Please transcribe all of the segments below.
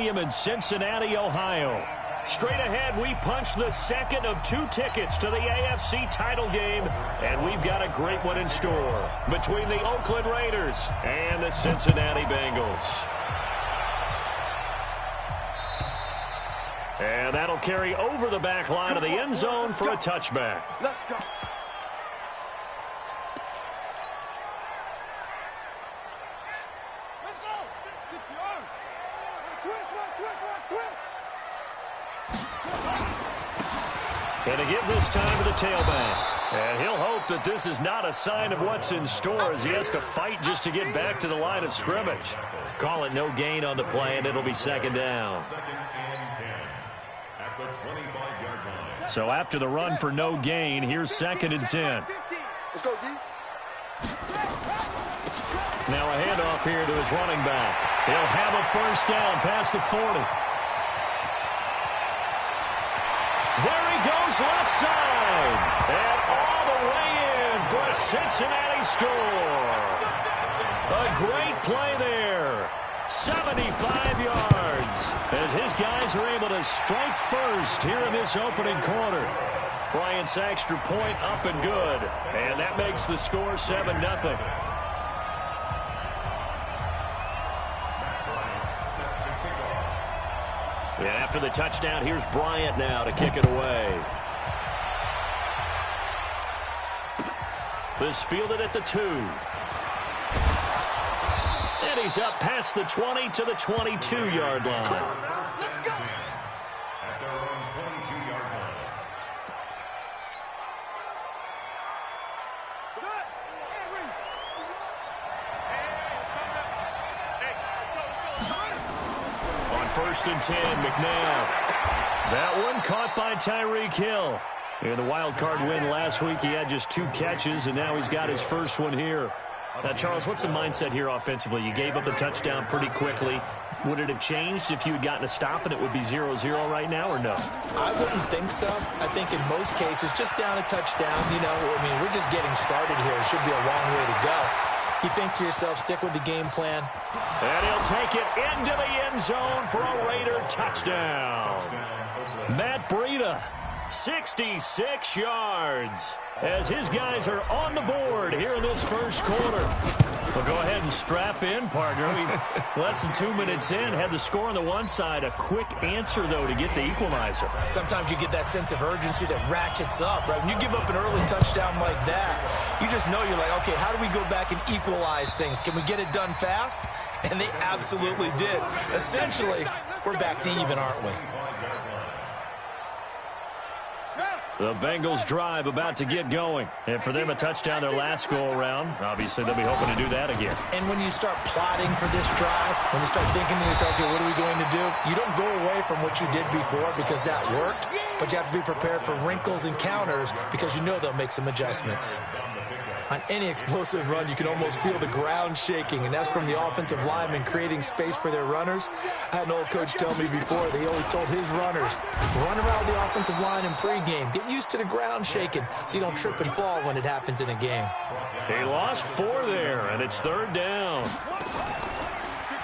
Stadium in Cincinnati, Ohio. Straight ahead, we punch the second of 2 tickets to the AFC title game, and we've got a great one in store between the Oakland Raiders and the Cincinnati Bengals. And that'll carry over the back line of the end zone for a touchback. Let's go. And to give this time to the tailback. And he'll hope that this is not a sign of what's in store as he has to fight just to get back to the line of scrimmage. Call it no gain on the play, and it'll be second down. So after the run for no gain, here's 2nd and 10. Let's go, D. Now a handoff here to his running back. He'll have a first down past the 40. There he goes left side. And all the way in for a Cincinnati score. A great play there. 75 yards as his guys are able to strike first here in this opening quarter. Bryant's extra point up and good. And that makes the score 7-0. And after the touchdown, here's Bryant now to kick it away. This fielded at the 2. And he's up past the 20 to the 22-yard line. On 1st and 10, McNabb. That one caught by Tyreek Hill. In the wild card win last week, he had just 2 catches, and now he's got his first one here. Now, Charles, what's the mindset here offensively? You gave up the touchdown pretty quickly. Would it have changed if you had gotten a stop and it would be 0-0 right now, or no? I wouldn't think so. I think in most cases, just down a touchdown, you know, I mean, we're just getting started here. It should be a long way to go. You think to yourself, stick with the game plan. And he'll take it into the end zone for a Raider touchdown. Matt Breida, 66 yards. As his guys are on the board here in this first quarter. Well, go ahead and strap in, partner. Less than 2 minutes in, had the score on the one side. A quick answer, though, to get the equalizer. Sometimes you get that sense of urgency that ratchets up, right? When you give up an early touchdown like that, you just know you're like, okay, how do we go back and equalize things? Can we get it done fast? And they absolutely did. Essentially, we're back to even, aren't we? The Bengals drive about to get going. And for them, a touchdown their last go-around. Obviously, they'll be hoping to do that again. And when you start plotting for this drive, when you start thinking to yourself, okay, what are we going to do? You don't go away from what you did before because that worked, but you have to be prepared for wrinkles and counters because you know they'll make some adjustments. On any explosive run, you can almost feel the ground shaking, and that's from the offensive linemen creating space for their runners. I had an old coach tell me before, they always told his runners, run around the offensive line in pregame. Get used to the ground shaking so you don't trip and fall when it happens in a game. He lost 4 there, and it's 3rd down.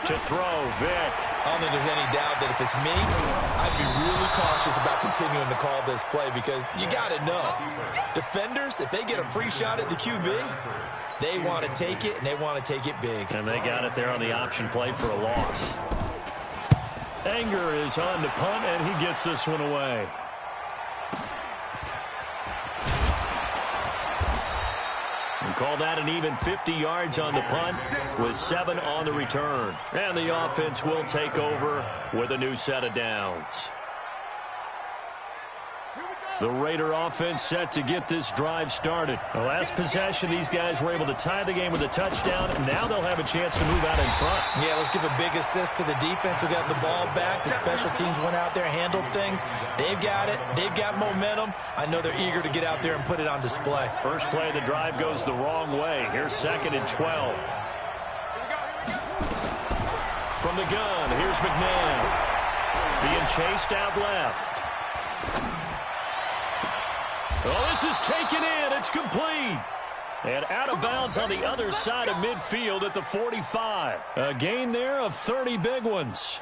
To throw, Vic. I don't think there's any doubt that if it's me, I'd be really cautious about continuing to call this play because you got to know. Defenders, if they get a free shot at the QB, they want to take it, and they want to take it big. And they got it there on the option play for a loss. Anger is on to punt, and he gets this one away. And call that an even 50 yards on the punt with 7 on the return. And the offense will take over with a new set of downs. The Raider offense set to get this drive started. The last possession, these guys were able to tie the game with a touchdown, and now they'll have a chance to move out in front. Yeah, let's give a big assist to the defense who got the ball back. The special teams went out there, handled things. They've got it. They've got momentum. I know they're eager to get out there and put it on display. First play of the drive goes the wrong way. Here's 2nd and 12. From the gun, here's McNabb. Being chased out left. Oh, this is taken in. It's complete. And out of bounds on the other side of midfield at the 45. A gain there of 30 big ones.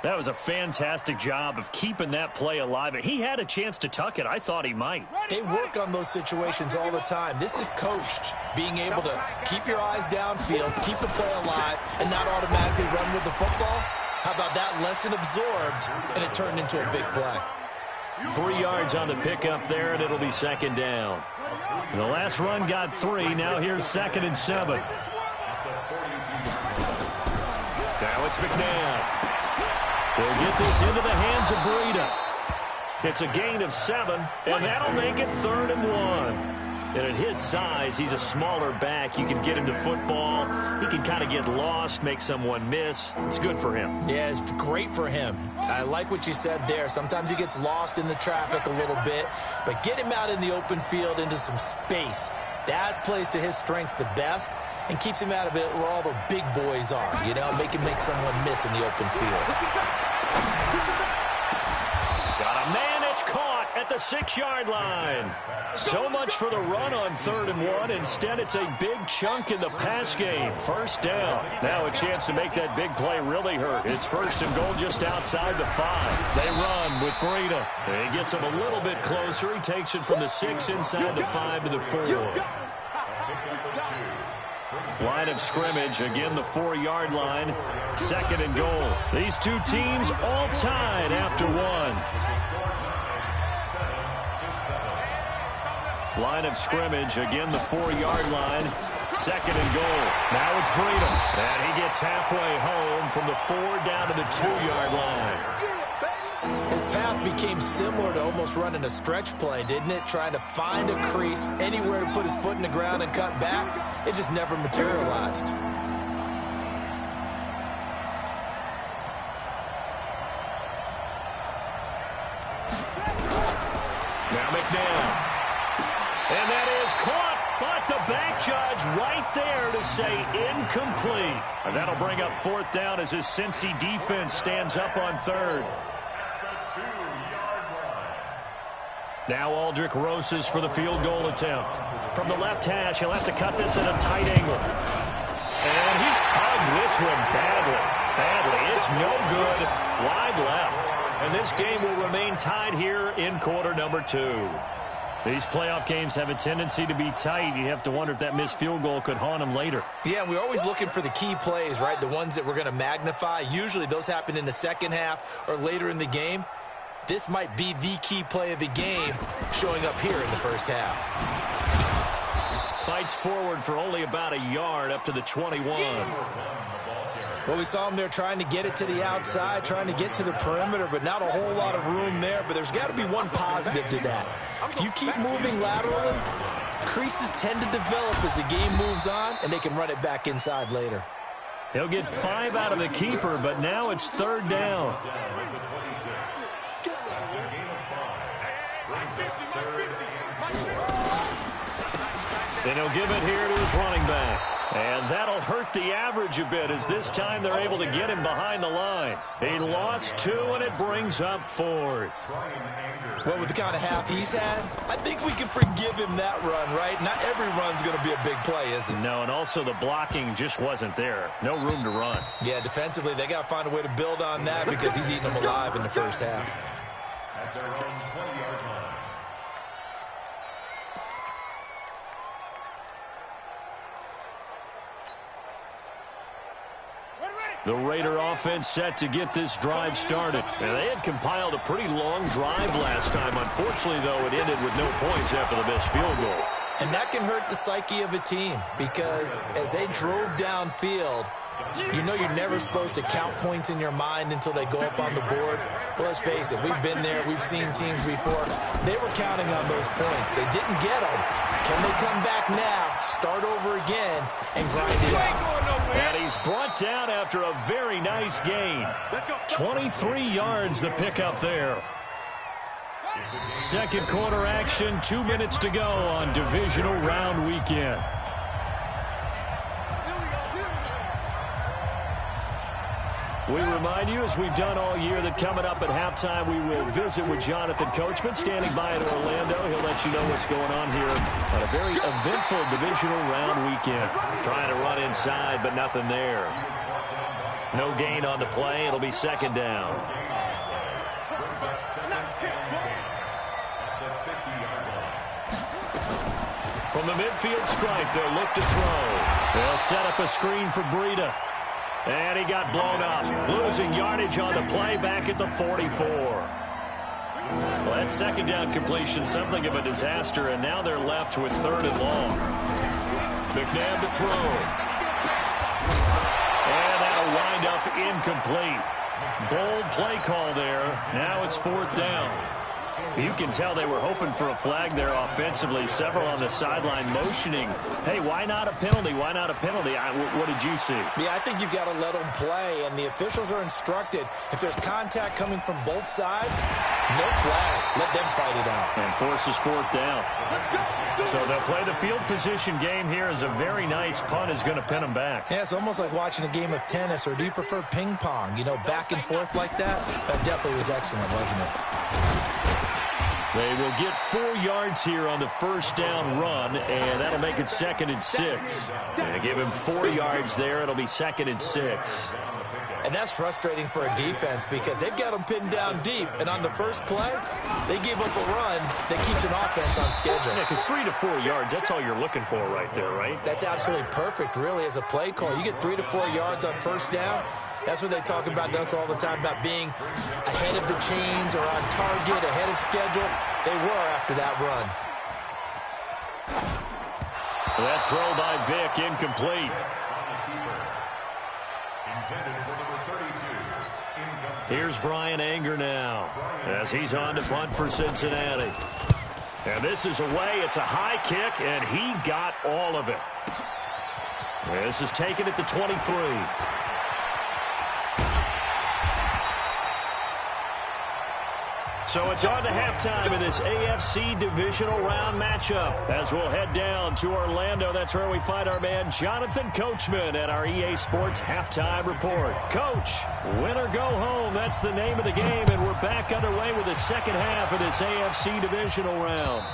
That was a fantastic job of keeping that play alive. He had a chance to tuck it. I thought he might. They work on those situations all the time. This is coached, being able to keep your eyes downfield, keep the play alive, and not automatically run with the football. How about that lesson absorbed, and it turned into a big play? 3 yards on the pickup there, and it'll be second down. And the last run got 3. Now here's 2nd and 7. Now it's McNabb. They'll get this into the hands of Breida. It's a gain of 7, and that'll make it 3rd and 1. And at his size, he's a smaller back. You can get him to football. He can kind of get lost, make someone miss. It's good for him. Yeah, it's great for him. I like what you said there. Sometimes he gets lost in the traffic a little bit, but get him out in the open field into some space. That plays to his strengths the best and keeps him out of it where all the big boys are, you know, make someone miss in the open field. Got a man that's caught at the 6-yard line. So much for the run on 3rd and 1. Instead, it's a big chunk in the pass game. 1st down. Now a chance to make that big play really hurt. It's 1st and goal just outside the 5. They run with Breida. He gets him a little bit closer. He takes it from the 6 inside the 5 to the 4. Line of scrimmage, again the 4-yard line. 2nd and goal. These two teams all tied after 1. Line of scrimmage, again the 4-yard line. 2nd and goal. Now it's Breida. And he gets halfway home from the 4 down to the 2-yard line. His path became similar to almost running a stretch play, didn't it? Trying to find a crease, anywhere to put his foot in the ground and cut back. It just never materialized. Now McNabb. And that is caught, but the back judge right there to say incomplete. And that'll bring up 4th down as his Cincy defense stands up on 3rd. Now Aldrick Rosas for the field goal attempt. From the left hash, he'll have to cut this at a tight angle. And he tugged this one badly. It's no good. Wide left. And this game will remain tied here in quarter number 2. These playoff games have a tendency to be tight. You have to wonder if that missed field goal could haunt them later. Yeah, we're always looking for the key plays, right? The ones that we're going to magnify. Usually those happen in the second half or later in the game. This might be the key play of the game showing up here in the first half. Fights forward for only about a yard up to the 21. Well, we saw him there trying to get it to the outside, trying to get to the perimeter, but not a whole lot of room there. But there's got to be one positive to that. If you keep moving laterally, creases tend to develop as the game moves on, and they can run it back inside later. He'll get 5 out of the keeper, but now it's 3rd down. Then he'll give it here to his running back. And that'll hurt the average a bit as this time they're able to get him behind the line. He lost 2, and it brings up 4th. Well, with the kind of half he's had, I think we can forgive him that run, right? Not every run's going to be a big play, is it? No, and also the blocking just wasn't there. No room to run. Yeah, defensively, they got to find a way to build on that because he's eating them alive in the first half. At their own 20-yard line. The Raider offense set to get this drive started. And they had compiled a pretty long drive last time. Unfortunately, though, it ended with no points after the missed field goal. And that can hurt the psyche of a team because as they drove downfield, you know you're never supposed to count points in your mind until they go up on the board. But let's face it, we've been there. We've seen teams before. They were counting on those points. They didn't get them. Can they come back now, start over again, and grind it out? And he's brought down after a very nice gain. 23 yards the pickup there. Second quarter action, 2 minutes to go on divisional round weekend. We remind you, as we've done all year, that coming up at halftime, we will visit with Jonathan Coachman, standing by in Orlando. He'll let you know what's going on here on a very eventful divisional round weekend. Trying to run inside, but nothing there. No gain on the play. It'll be second down. From the midfield stripe, they'll look to throw. They'll set up a screen for Breida. And he got blown up. Losing yardage on the play back at the 44. Well, that second down completion, something of a disaster, and now they're left with third and long. McNabb to throw. And that'll wind up incomplete. Bold play call there. Now it's fourth down. You can tell they were hoping for a flag there offensively. Several on the sideline motioning, hey, why not a penalty? Why not a penalty? What did you see? Yeah, I think you've got to let them play, and the officials are instructed, if there's contact coming from both sides, no flag. Let them fight it out. And forces fourth down. So they'll play the field position game here as a very nice punt is going to pin them back. Yeah, it's almost like watching a game of tennis, or do you prefer ping pong? You know, back and forth like that? That definitely was excellent, wasn't it? They will get 4 yards here on the first down run, and that'll make it 2nd and 6. And give him 4 yards there. It'll be 2nd and 6. And that's frustrating for a defense because they've got them pinned down deep. And on the first play, they give up a run that keeps an offense on schedule. Yeah, because 3 to 4 yards, that's all you're looking for right there, right? That's absolutely perfect, really, as a play call. You get 3 to 4 yards on first down. That's what they talk about us all the time, about being ahead of the chains or on target, ahead of schedule. They were after that run. That throw by Vick, incomplete. Here's Brian Anger now as he's on to punt for Cincinnati. And this is away. It's a high kick, and he got all of it. This is taken at the 23. So it's on to halftime in this AFC divisional round matchup. As we'll head down to Orlando, that's where we find our man Jonathan Coachman at our EA Sports Halftime Report. Coach, win or go home, that's the name of the game, and we're back underway with the second half of this AFC divisional round.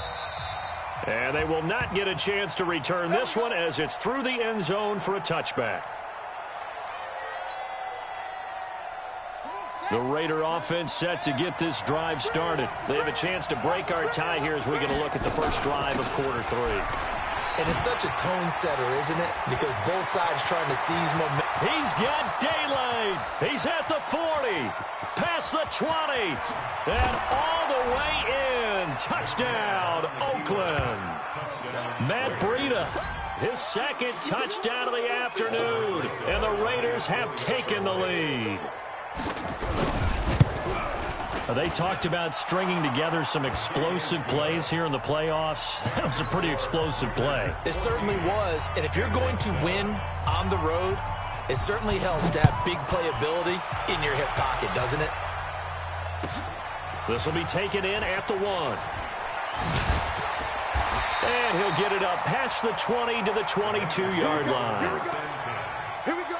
And they will not get a chance to return this one as it's through the end zone for a touchback. The Raider offense set to get this drive started. They have a chance to break our tie here as we get a look at the first drive of quarter 3. And it's such a tone setter, isn't it? Because both sides trying to seize momentum. He's got daylight. He's at the 40, past the 20, and all the way in. Touchdown, Oakland. Matt Breida, his second touchdown of the afternoon, and the Raiders have taken the lead. They talked about stringing together some explosive plays here in the playoffs. That was a pretty explosive play. It certainly was. And if you're going to win on the road, it certainly helps to have big playability in your hip pocket, doesn't it? This will be taken in at the 1. And he'll get it up past the 20 to the 22-yard line. Here we go.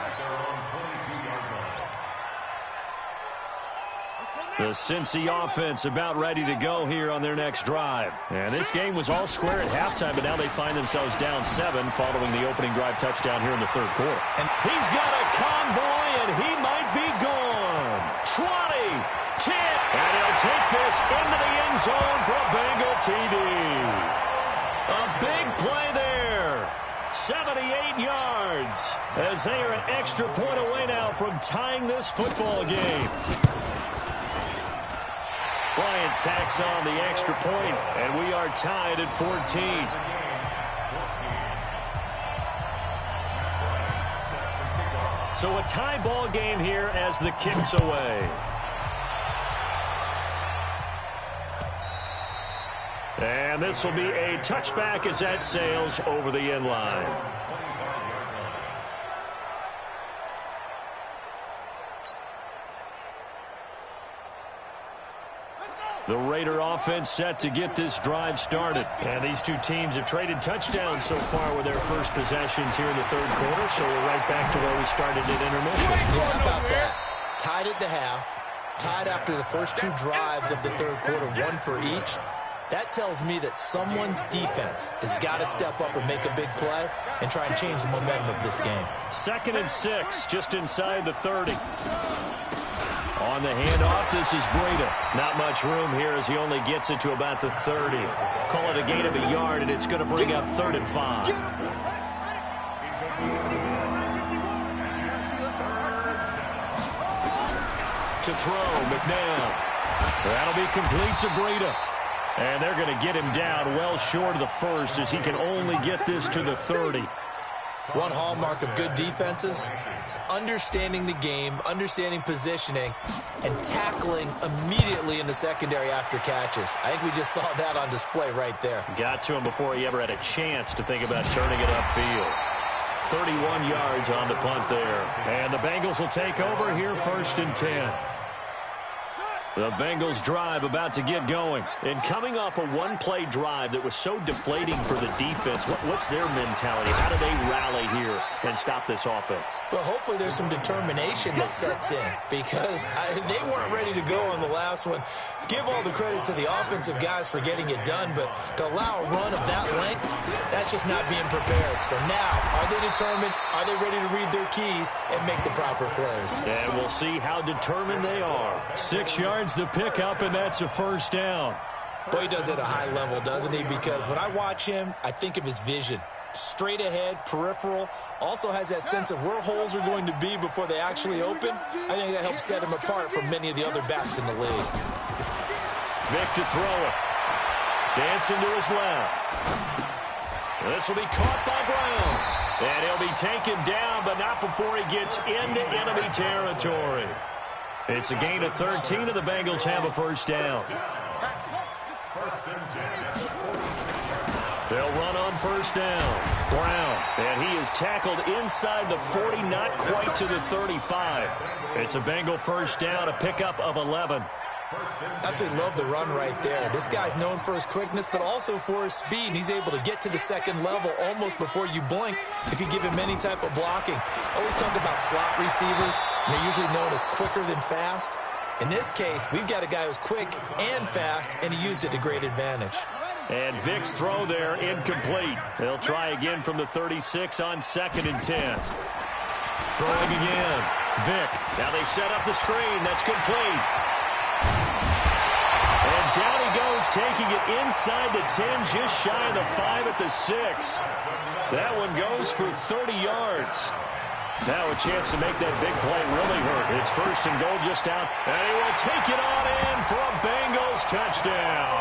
The Cincy offense about ready to go here on their next drive. And this game was all square at halftime, but now they find themselves down 7 following the opening drive touchdown here in the third quarter. And he's got a convoy, and he might be gone. 20, 10, and he'll take this into the end zone for a Bengal TD. A big play there. 78 yards as they are an extra point away now from tying this football game. Bryant tacks on the extra point, and we are tied at 14. So a tie ball game here as the kick's away. And this will be a touchback as that sails over the end line. The Raider offense set to get this drive started. And these two teams have traded touchdowns so far with their first possessions here in the third quarter. So we're right back to where we started at intermission. Yeah, about that. Tied at the half. Tied after the first 2 drives of the third quarter, 1 for each. That tells me that someone's defense has got to step up and make a big play and try and change the momentum of this game. 2nd and 6, just inside the 30. On the handoff, this is Breida. Not much room here as he only gets it to about the 30. Call it a gain of a yard, and it's going to bring up 3rd and 5. To throw, McNabb. That'll be complete to Breida. And they're going to get him down well short of the 1st as he can only get this to the 30. One hallmark of good defenses is understanding the game, understanding positioning, and tackling immediately in the secondary after catches. I think we just saw that on display right there. Got to him before he ever had a chance to think about turning it upfield. 31 yards on the punt there. And the Bengals will take over here 1st and 10. The Bengals drive about to get going. And coming off a one-play drive that was so deflating for the defense, what's their mentality? How do they rally here and stop this offense? Well, hopefully there's some determination that sets in because they weren't ready to go on the last one. Give all the credit to the offensive guys for getting it done, but to allow a run of that length, that's just not being prepared. So now, are they determined? Are they ready to read their keys and make the proper plays? And we'll see how determined they are. 6 yards the pickup, and that's a 1st down. Boy, he does it at a high level, doesn't he? Because when I watch him, I think of his vision. Straight ahead, peripheral, also has that sense of where holes are going to be before they actually open. I think that helps set him apart from many of the other backs in the league. Vic to throw it. Dancing to his left. This will be caught by Brown. And he'll be taken down, but not before he gets into enemy territory. It's a gain of 13, and the Bengals have a 1st down. They'll run on 1st down. Brown, and he is tackled inside the 40, not quite to the 35. It's a Bengal 1st down, a pickup of 11. Absolutely love the run right there. This guy's known for his quickness, but also for his speed. And he's able to get to the 2nd level almost before you blink if you give him any type of blocking. I always talk about slot receivers, and they're usually known as quicker than fast. In this case, we've got a guy who's quick and fast, and he used it to great advantage. And Vic's throw there incomplete. They'll try again from the 36 on 2nd and 10. Throwing again. Vic. Now they set up the screen. That's complete. And down he goes, taking it inside the 10, just shy of the 5 at the 6. That one goes for 30 yards. Now a chance to make that big play really hurt. It's 1st and goal just out, and he will take it on in for a Bengals touchdown.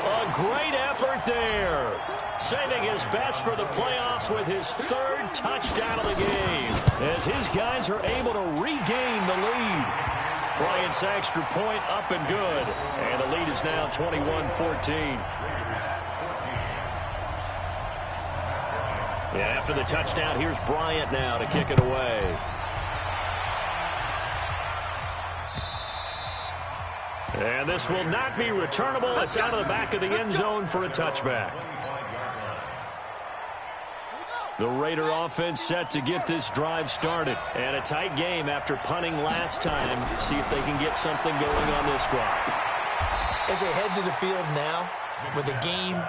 A great effort there. Saving his best for the playoffs with his 3rd touchdown of the game, as his guys are able to regain the lead. Bryant's extra point up and good. And the lead is now 21-14. Yeah, after the touchdown, here's Bryant now to kick it away. And this will not be returnable. It's out of the back of the end zone for a touchback. The Raider offense set to get this drive started. And a tight game after punting last time. See if they can get something going on this drive. As they head to the field now, with the game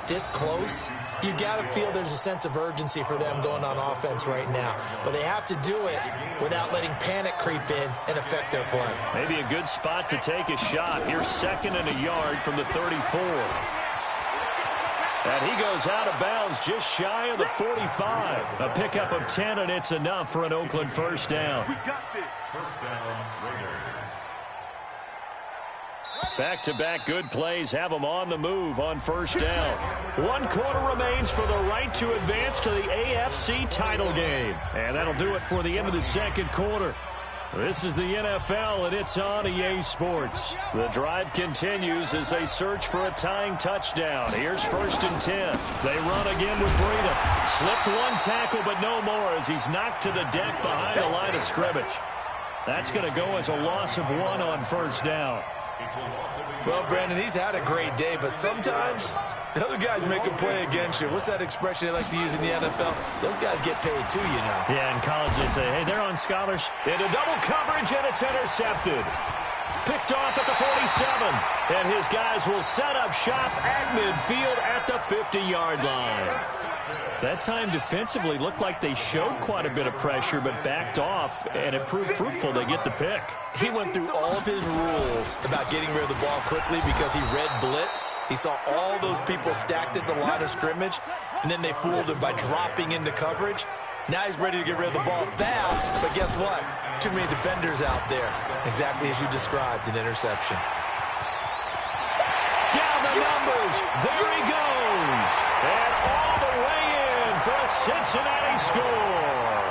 this close, you got to feel there's a sense of urgency for them going on offense right now. But they have to do it without letting panic creep in and affect their play. Maybe a good spot to take a shot. Here's 2nd and a yard from the 34. And he goes out of bounds just shy of the 45. A pickup of 10, and it's enough for an Oakland 1st down. We got this. 1st down, Raiders. Back-to-back good plays have them on the move on 1st down. 1 quarter remains for the right to advance to the AFC title game. And that'll do it for the end of the 2nd quarter. This is the NFL, and it's on EA Sports. The drive continues as they search for a tying touchdown. Here's 1st and 10. They run again with Breida. Slipped one tackle, but no more as he's knocked to the deck behind the line of scrimmage. That's going to go as a loss of 1 on 1st down. Well, Brandon, he's had a great day, but sometimes the other guys make a play against you. What's that expression they like to use in the NFL? Those guys get paid too, you know. Yeah, in college they say, hey, they're on scholarship. Into double coverage, and it's intercepted. Picked off at the 47. And his guys will set up shop at midfield at the 50-yard line. That time defensively looked like they showed quite a bit of pressure but backed off, and it proved fruitful. They get the pick. He went through all of his rules about getting rid of the ball quickly because he read blitz. He saw all those people stacked at the line of scrimmage, and then they fooled him by dropping into coverage. Now he's ready to get rid of the ball fast, but guess what? Too many defenders out there. Exactly as you described, an interception. Down the numbers. There he goes. And all the way in for a Cincinnati score.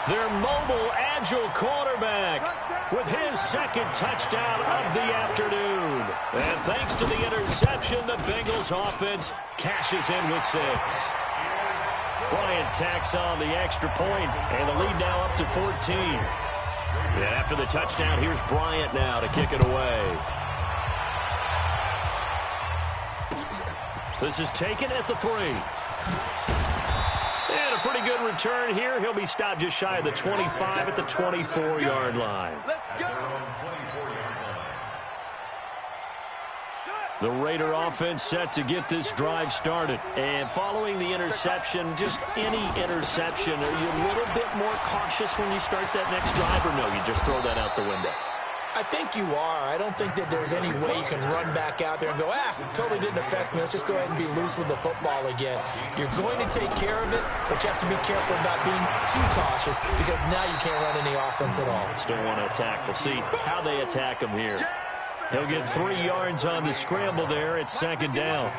Their mobile, agile quarterback with his second touchdown of the afternoon. And thanks to the interception, the Bengals offense cashes in with 6. Bryant tacks on the extra point, and the lead now up to 14. And after the touchdown, here's Bryant now to kick it away. This is taken at the 3. And a pretty good return here. He'll be stopped just shy of the 25 at the 24-yard line. The Raider offense set to get this drive started. And following the interception, just any interception, are you a little bit more cautious when you start that next drive, or no, you just throw that out the window? I think you are. I don't think that there's any way you can run back out there and go, totally didn't affect me. Let's just go ahead and be loose with the football again. You're going to take care of it, but you have to be careful about being too cautious because now you can't run any offense at all. Still want to attack. We'll see how they attack him here. He'll get 3 yards on the scramble there. It's second down.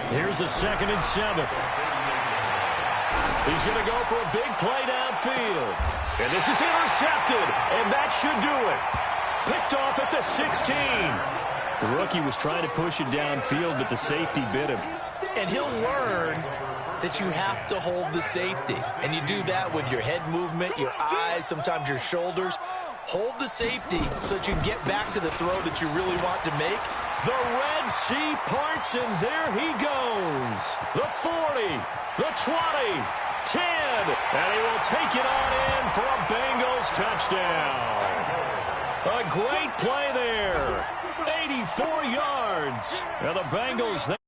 Here's a 2nd and 7. He's going to go for a big play downfield. And this is intercepted, and that should do it. Picked off at the 16. The rookie was trying to push it downfield, but the safety bit him. And he'll learn that you have to hold the safety. And you do that with your head movement, your eyes, sometimes your shoulders. Hold the safety so that you can get back to the throw that you really want to make. The Red Sea parts, and there he goes. The 40, the 20, 10, and he will take it on in for a Bengals touchdown. A great play there. 84 yards. And the Bengals...